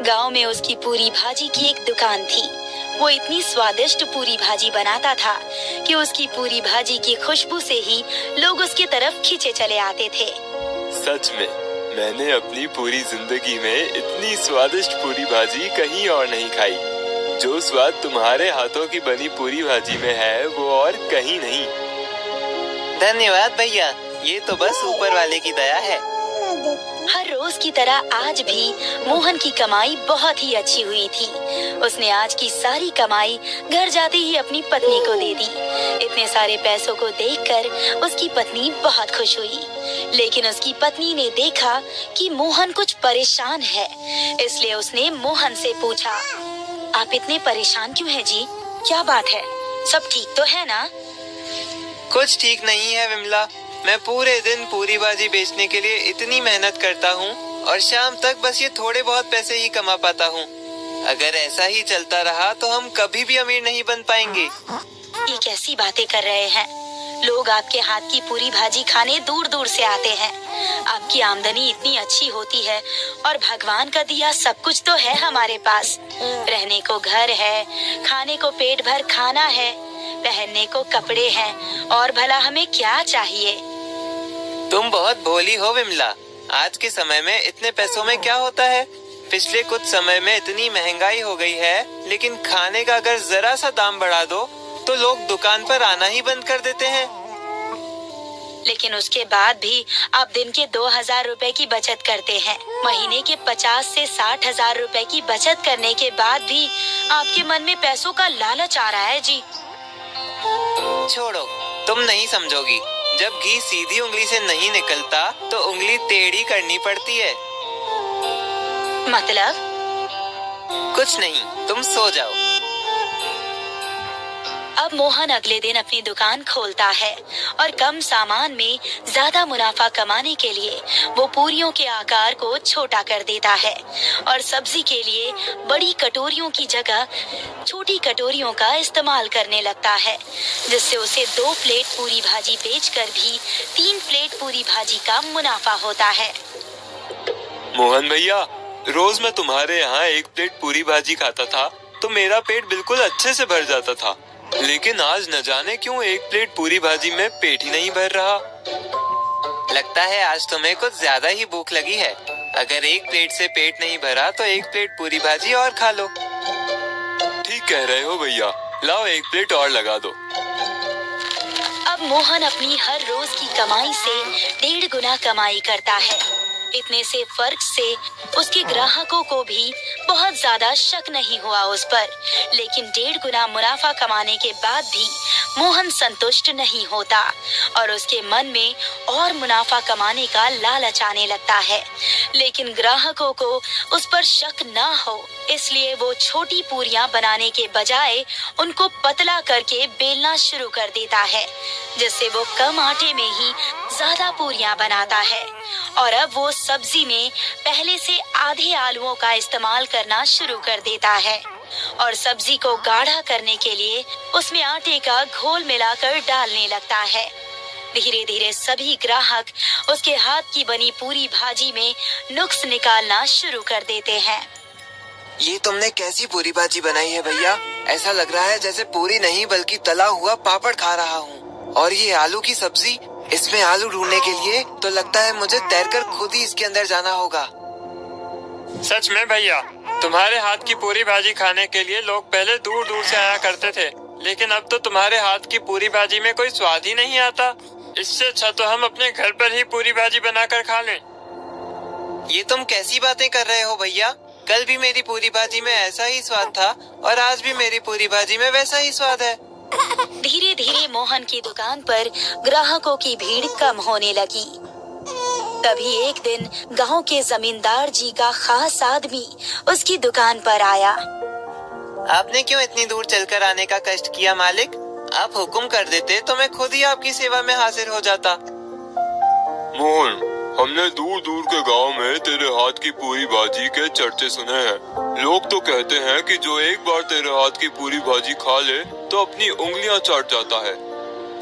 गांव में उसकी पूरी भाजी की एक दुकान थी। वो इतनी स्वादिष्ट पूरी भाजी बनाता था कि उसकी पूरी भाजी की खुशबू से ही लोग उसकी तरफ खींचे चले आते थे। सच में मैंने अपनी पूरी जिंदगी में इतनी स्वादिष्ट पूरी भाजी कहीं और नहीं खाई। जो स्वाद तुम्हारे हाथों की बनी पूरी भाजी में है वो और कहीं नहीं। धन्यवाद भैया, ये तो बस ऊपर वाले की दया है। हर रोज की तरह आज भी मोहन की कमाई बहुत ही अच्छी हुई थी। उसने आज की सारी कमाई घर जाते ही अपनी पत्नी को दे दी। इतने सारे पैसों को देखकर उसकी पत्नी बहुत खुश हुई, लेकिन उसकी पत्नी ने देखा कि मोहन कुछ परेशान है, इसलिए उसने मोहन से पूछा, आप इतने परेशान क्यों हैं जी? क्या बात है? सब ठीक तो है ना? कुछ ठीक नहीं है विमला। मैं पूरे दिन पूरी भाजी बेचने के लिए इतनी मेहनत करता हूँ और शाम तक बस ये थोड़े बहुत पैसे ही कमा पाता हूँ। अगर ऐसा ही चलता रहा तो हम कभी भी अमीर नहीं बन पाएंगे। ये कैसी बातें कर रहे हैं? लोग आपके हाथ की पूरी भाजी खाने दूर दूर से आते हैं। आपकी आमदनी इतनी अच्छी होती है और भगवान का दिया सब कुछ तो है हमारे पास। रहने को घर है, खाने को पेट भर खाना है, पहनने को कपड़े हैं, और भला हमें क्या चाहिए? तुम बहुत भोली हो विमला। आज के समय में इतने पैसों में क्या होता है? पिछले कुछ समय में इतनी महंगाई हो गई है, लेकिन खाने का अगर जरा सा दाम बढ़ा दो तो लोग दुकान पर आना ही बंद कर देते हैं। लेकिन उसके बाद भी आप दिन के 2,000 रुपए की बचत करते हैं। महीने के 50 से 60,000 रुपए की बचत करने के बाद भी आपके मन में पैसों का लालच आ रहा है जी। छोड़ो, तुम नहीं समझोगी। जब घी सीधी उंगली से नहीं निकलता तो उंगली टेढ़ी करनी पड़ती है। मतलब? कुछ नहीं, तुम सो जाओ। अब मोहन अगले दिन अपनी दुकान खोलता है और कम सामान में ज्यादा मुनाफा कमाने के लिए वो पूरियों के आकार को छोटा कर देता है और सब्जी के लिए बड़ी कटोरियों की जगह छोटी कटोरियों का इस्तेमाल करने लगता है, जिससे उसे 2 प्लेट पूरी भाजी बेचकर भी 3 प्लेट पूरी भाजी का मुनाफा होता है। मोहन भैया, रोज मैं तुम्हारे यहाँ 1 प्लेट पूरी भाजी खाता था तो मेरा पेट बिल्कुल अच्छे से भर जाता था, लेकिन आज न जाने क्यों 1 प्लेट पूरी भाजी में पेट ही नहीं भर रहा। लगता है आज तुम्हें कुछ ज्यादा ही भूख लगी है। अगर 1 प्लेट से पेट नहीं भरा तो 1 प्लेट पूरी भाजी और खा लो। ठीक कह रहे हो भैया, लाओ 1 प्लेट और लगा दो। अब मोहन अपनी हर रोज की कमाई से 1.5 गुना कमाई करता है। इतने से फर्क से उसके ग्राहकों को भी बहुत ज्यादा शक नहीं हुआ उस पर, लेकिन 1.5 गुना मुनाफा कमाने के बाद भी मोहन संतुष्ट नहीं होता और उसके मन में और मुनाफा कमाने का लालच आने लगता है। लेकिन ग्राहकों को उस पर शक ना हो, इसलिए वो छोटी पूरियां बनाने के बजाय उनको पतला करके बेलना शुरू कर देता है, जिससे वो कम आटे में ही ज्यादा पूरियां बनाता है। और अब वो सब्जी में पहले से आधे आलूओं का इस्तेमाल करना शुरू कर देता है और सब्जी को गाढ़ा करने के लिए उसमें आटे का घोल मिलाकर डालने लगता है। धीरे धीरे सभी ग्राहक उसके हाथ की बनी पूरी भाजी में नुक्स निकालना शुरू कर देते हैं। ये तुमने कैसी पूरी भाजी बनाई है भैया? ऐसा लग रहा है जैसे पूरी नहीं बल्कि तला हुआ पापड़ खा रहा हूँ। और ये आलू की सब्जी, इसमें आलू ढूंढने के लिए तो लगता है मुझे तैरकर खुद ही इसके अंदर जाना होगा। सच में भैया, तुम्हारे हाथ की पूरी भाजी खाने के लिए लोग पहले दूर दूर से आया करते थे, लेकिन अब तो तुम्हारे हाथ की पूरी भाजी में कोई स्वाद ही नहीं आता। इससे अच्छा तो हम अपने घर पर ही पूरी भाजी बनाकर खा लें। ये तुम कैसी बातें कर रहे हो भैया? कल भी मेरी पूरी भाजी में ऐसा ही स्वाद था और आज भी मेरी पूरी भाजी में वैसा ही स्वाद है। धीरे धीरे मोहन की दुकान पर ग्राहकों की भीड़ कम होने लगी। तभी एक दिन गांव के जमींदार जी का खास आदमी उसकी दुकान पर आया। आपने क्यों इतनी दूर चलकर आने का कष्ट किया मालिक? आप हुक्म कर देते तो मैं खुद ही आपकी सेवा में हाजिर हो जाता। मोहन, हमने दूर दूर के गांव में तेरे हाथ की पूरी भाजी के चर्चे सुने हैं। लोग तो कहते हैं कि जो एक बार तेरे हाथ की पूरी भाजी खा ले तो अपनी उंगलियां चाट जाता है।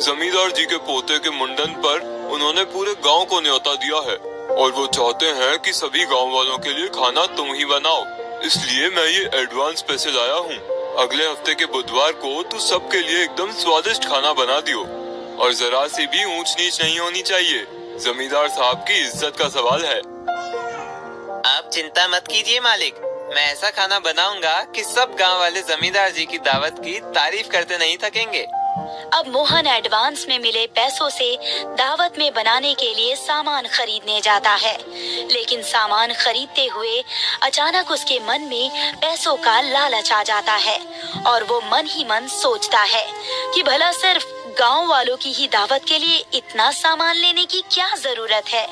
जमींदार जी के पोते के मुंडन पर उन्होंने पूरे गांव को न्योता दिया है और वो चाहते हैं कि सभी गांव वालों के लिए खाना तुम ही बनाओ। इसलिए मैं ये एडवांस पैसे लाया हूँ। अगले हफ्ते के बुधवार को तू सबके लिए एकदम स्वादिष्ट खाना बना दियो और जरा सी भी ऊंच नीच नहीं होनी चाहिए। जमींदार साहब की इज्जत का सवाल है। आप चिंता मत कीजिए मालिक, मैं ऐसा खाना बनाऊंगा कि सब गांव वाले जमींदार जी की दावत की तारीफ करते नहीं थकेंगे। अब मोहन एडवांस में मिले पैसों से दावत में बनाने के लिए सामान खरीदने जाता है, लेकिन सामान खरीदते हुए अचानक उसके मन में पैसों का लालच आ जाता है और वो मन ही मन सोचता है कि भला सिर्फ गांव वालों की ही दावत के लिए इतना सामान लेने की क्या जरूरत है।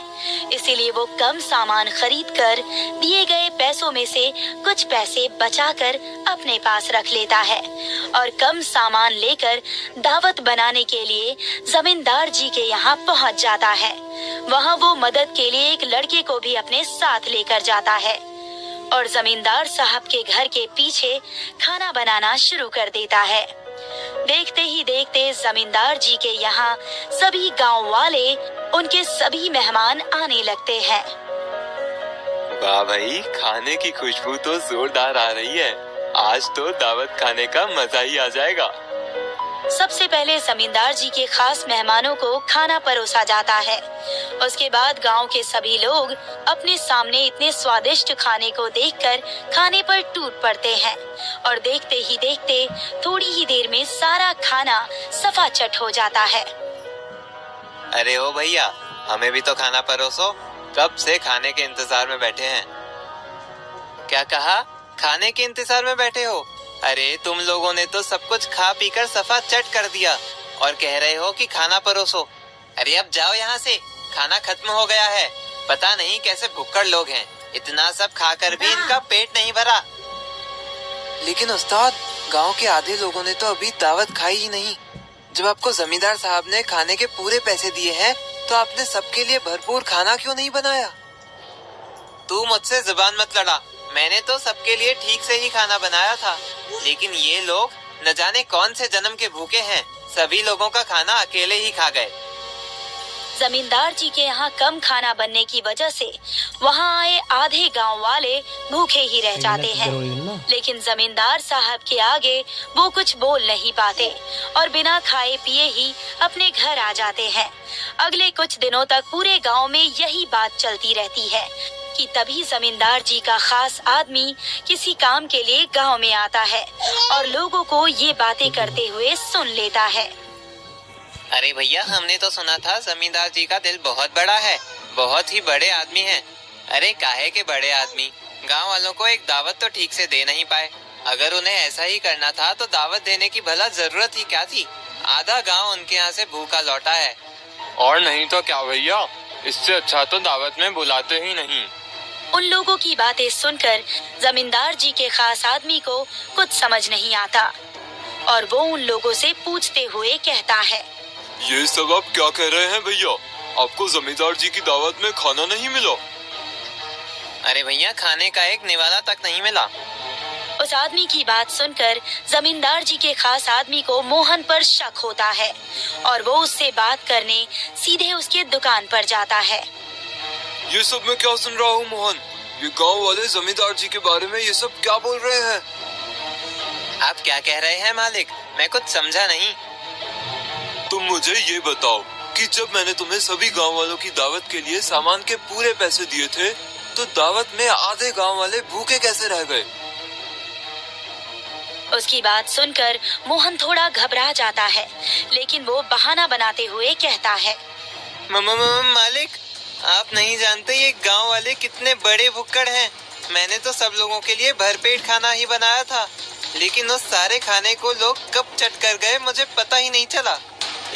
इसीलिए वो कम सामान खरीदकर दिए गए पैसों में से कुछ पैसे बचाकर अपने पास रख लेता है और कम सामान लेकर दावत बनाने के लिए जमींदार जी के यहाँ पहुँच जाता है। वहाँ वो मदद के लिए एक लड़के को भी अपने साथ लेकर जाता है और जमींदार साहब के घर के पीछे खाना बनाना शुरू कर देता है। देखते ही देखते जमींदार जी के यहाँ सभी गांव वाले, उनके सभी मेहमान आने लगते हैं। वाह भाई, खाने की खुशबू तो जोरदार आ रही है। आज तो दावत खाने का मजा ही आ जाएगा। सबसे पहले जमींदार जी के खास मेहमानों को खाना परोसा जाता है। उसके बाद गांव के सभी लोग अपने सामने इतने स्वादिष्ट खाने को देखकर खाने पर टूट पड़ते हैं और देखते ही देखते थोड़ी ही देर में सारा खाना सफाचट हो जाता है। अरे ओ भैया, हमें भी तो खाना परोसो, कब से खाने के इंतजार में बैठे हैं। क्या कहा? खाने के इंतजार में बैठे हो? अरे तुम लोगों ने तो सब कुछ खा पीकर सफा चट कर दिया और कह रहे हो कि खाना परोसो। अरे अब जाओ यहाँ से, खाना खत्म हो गया है। पता नहीं कैसे भुक्कड़ लोग हैं, इतना सब खाकर भी इनका पेट नहीं भरा। लेकिन उस्ताद, गांव के आधे लोगों ने तो अभी दावत खाई ही नहीं। जब आपको जमींदार साहब ने खाने के पूरे पैसे दिए हैं, तो आपने सबके लिए भरपूर खाना क्यों नहीं बनाया? तू मुझसे जुबान मत लड़ा, मैंने तो सबके लिए ठीक से ही खाना बनाया था, लेकिन ये लोग न जाने कौन से जन्म के भूखे हैं, सभी लोगों का खाना अकेले ही खा गए। जमींदार जी के यहाँ कम खाना बनने की वजह से वहाँ आए आधे गांव वाले भूखे ही रह जाते हैं, लेकिन जमींदार साहब के आगे वो कुछ बोल नहीं पाते और बिना खाए पिए ही अपने घर आ जाते हैं। अगले कुछ दिनों तक पूरे गांव में यही बात चलती रहती है कि तभी जमींदार जी का खास आदमी किसी काम के लिए गांव में आता है और लोगों को ये बातें करते हुए सुन लेता है। अरे भैया, हमने तो सुना था जमींदार जी का दिल बहुत बड़ा है, बहुत ही बड़े आदमी हैं। अरे काहे के बड़े आदमी, गांव वालों को एक दावत तो ठीक से दे नहीं पाए। अगर उन्हें ऐसा ही करना था तो दावत देने की भला जरूरत ही क्या थी? आधा गांव उनके यहाँ से भूखा लौटा है। और नहीं तो क्या भैया, इससे अच्छा तो दावत में बुलाते ही नहीं। उन लोगों की बातें सुनकर जमींदार जी के खास आदमी को कुछ समझ नहीं आता और वो उन लोगों से पूछते हुए कहता है, ये सब आप क्या कह रहे हैं भैया? आपको जमींदार जी की दावत में खाना नहीं मिला? अरे भैया, खाने का एक निवाला तक नहीं मिला। उस आदमी की बात सुनकर जमींदार जी के खास आदमी को मोहन पर शक होता है और वो उससे बात करने सीधे उसके दुकान पर जाता है। ये सब मैं क्या सुन रहा हूँ मोहन? ये गांव वाले जमींदार जी के बारे में ये सब क्या बोल रहे हैं? आप क्या कह रहे हैं मालिक? मैं कुछ समझा नहीं। तुम मुझे ये बताओ कि जब मैंने तुम्हें सभी गांव वालों की दावत के लिए सामान के पूरे पैसे दिए थे, तो दावत में आधे गांव वाले भूखे कैसे रह गए? उसकी बात सुनकर मोहन थोड़ा घबरा जाता है, लेकिन वो बहाना बनाते हुए कहता है, मालिक, आप नहीं जानते ये गांव वाले कितने बड़े भुक्कड़ हैं। मैंने तो सब लोगों के लिए भरपेट खाना ही बनाया था, लेकिन उस सारे खाने को लोग कब चट कर गए मुझे पता ही नहीं चला।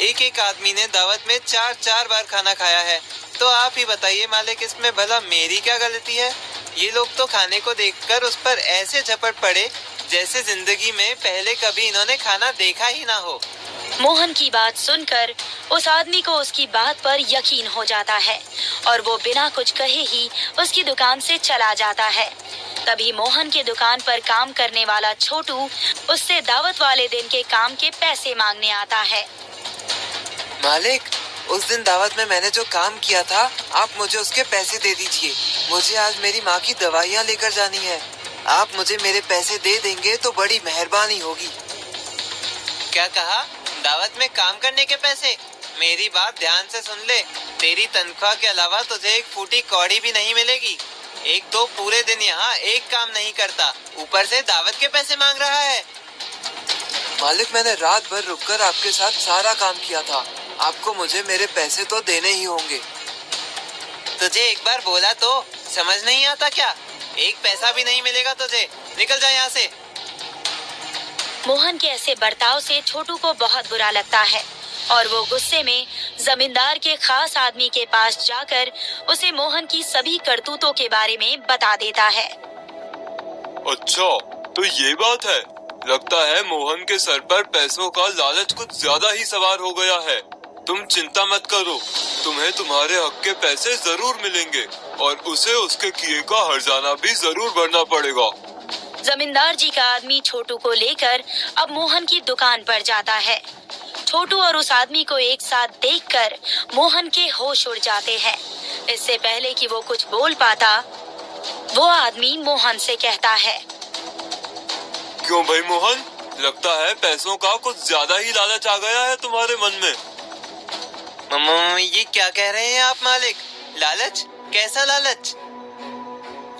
एक एक आदमी ने दावत में 4-4 बार खाना खाया है। तो आप ही बताइए मालिक, इसमें भला मेरी क्या गलती है? ये लोग तो खाने को देखकर उस पर ऐसे झपट पड़े जैसे जिंदगी में पहले कभी इन्होंने खाना देखा ही ना हो। मोहन की बात सुनकर उस आदमी को उसकी बात पर यकीन हो जाता है और वो बिना कुछ कहे ही उसकी दुकान से चला जाता है। तभी मोहन के दुकान पर काम करने वाला छोटू उससे दावत वाले दिन के काम के पैसे मांगने आता है। मालिक, उस दिन दावत में मैंने जो काम किया था, आप मुझे उसके पैसे दे दीजिए। मुझे आज मेरी माँ की दवाइयाँ लेकर जानी है। आप मुझे मेरे पैसे दे देंगे तो बड़ी मेहरबानी होगी। क्या कहा? दावत में काम करने के पैसे? मेरी बात ध्यान से सुन ले। तेरी तनख्वाह के अलावा तुझे एक फूटी कौड़ी भी नहीं मिलेगी। एक तो पूरे दिन यहाँ एक काम नहीं करता, ऊपर से दावत के पैसे मांग रहा है। मालिक, मैंने रात भर रुककर आपके साथ सारा काम किया था। आपको मुझे मेरे पैसे तो देने ही होंगे। तुझे एक बार बोला तो समझ नहीं आता क्या? एक पैसा भी नहीं मिलेगा तुझे। निकल जा यहाँ से। मोहन के ऐसे बर्ताव से छोटू को बहुत बुरा लगता है और वो गुस्से में जमींदार के खास आदमी के पास जाकर उसे मोहन की सभी करतूतों के बारे में बता देता है। अच्छा, तो ये बात है। लगता है मोहन के सर पर पैसों का लालच कुछ ज्यादा ही सवार हो गया है। तुम चिंता मत करो, तुम्हें तुम्हारे हक के पैसे जरूर मिलेंगे और उसे उसके किए का हर्जाना भी जरूर भरना पड़ेगा। जमींदार जी का आदमी छोटू को लेकर अब मोहन की दुकान पर जाता है। छोटू और उस आदमी को एक साथ देखकर मोहन के होश उड़ जाते हैं। इससे पहले कि वो कुछ बोल पाता, वो आदमी मोहन से कहता है, क्यों भाई मोहन, लगता है पैसों का कुछ ज्यादा ही लालच आ गया है तुम्हारे मन में। ये क्या कह रहे हैं आप मालिक? लालच? कैसा लालच?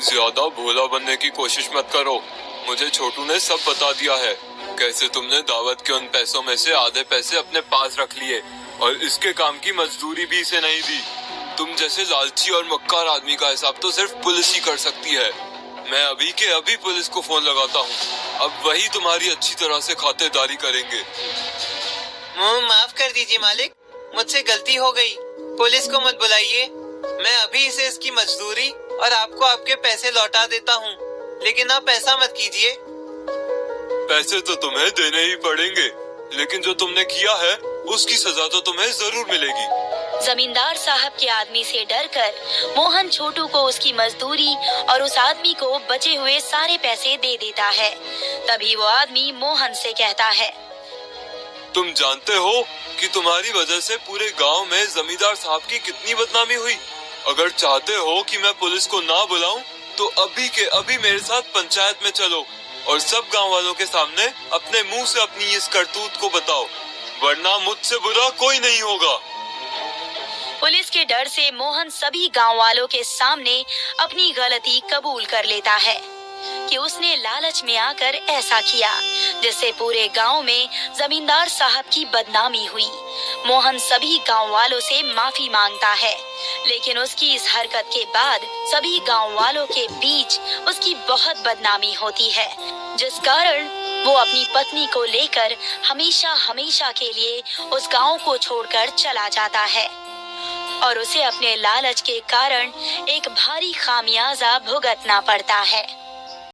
ज्यादा भोला बनने की कोशिश मत करो। मुझे छोटू ने सब बता दिया है। कैसे तुमने दावत के उन पैसों में से आधे पैसे अपने पास रख लिए और इसके काम की मजदूरी भी इसे नहीं दी। तुम जैसे लालची और मक्कार आदमी का हिसाब तो सिर्फ पुलिस ही कर सकती है। मैं अभी के अभी पुलिस को फोन लगाता हूँ। अब वही तुम्हारी अच्छी तरह से खातेदारी करेंगे। माफ कर दीजिए मालिक, मुझसे गलती हो गई। पुलिस को मत बुलाइए। मैं अभी इसे इसकी मजदूरी और आपको आपके पैसे लौटा देता हूँ, लेकिन आप ऐसा मत कीजिए। पैसे तो तुम्हें देने ही पड़ेंगे, लेकिन जो तुमने किया है उसकी सजा तो तुम्हें जरूर मिलेगी। जमींदार साहब के आदमी से डरकर मोहन छोटू को उसकी मजदूरी और उस आदमी को बचे हुए सारे पैसे दे देता है। तभी वो आदमी मोहन से कहता है, तुम जानते हो कि तुम्हारी वजह से पूरे गांव में जमींदार साहब की कितनी बदनामी हुई। अगर चाहते हो कि मैं पुलिस को ना बुलाऊं, तो अभी के अभी मेरे साथ पंचायत में चलो और सब गांव वालों के सामने अपने मुंह से अपनी इस करतूत को बताओ, वरना मुझसे बुरा कोई नहीं होगा। पुलिस के डर से मोहन सभी गांव वालों के सामने अपनी गलती कबूल कर लेता है कि उसने लालच में आकर ऐसा किया, जिससे पूरे गांव में जमींदार साहब की बदनामी हुई। मोहन सभी गांव वालों से माफी मांगता है, लेकिन उसकी इस हरकत के बाद सभी गांव वालों के बीच उसकी बहुत बदनामी होती है, जिस कारण वो अपनी पत्नी को लेकर हमेशा हमेशा के लिए उस गांव को छोड़कर चला जाता है और उसे अपने लालच के कारण एक भारी खामियाजा भुगतना पड़ता है।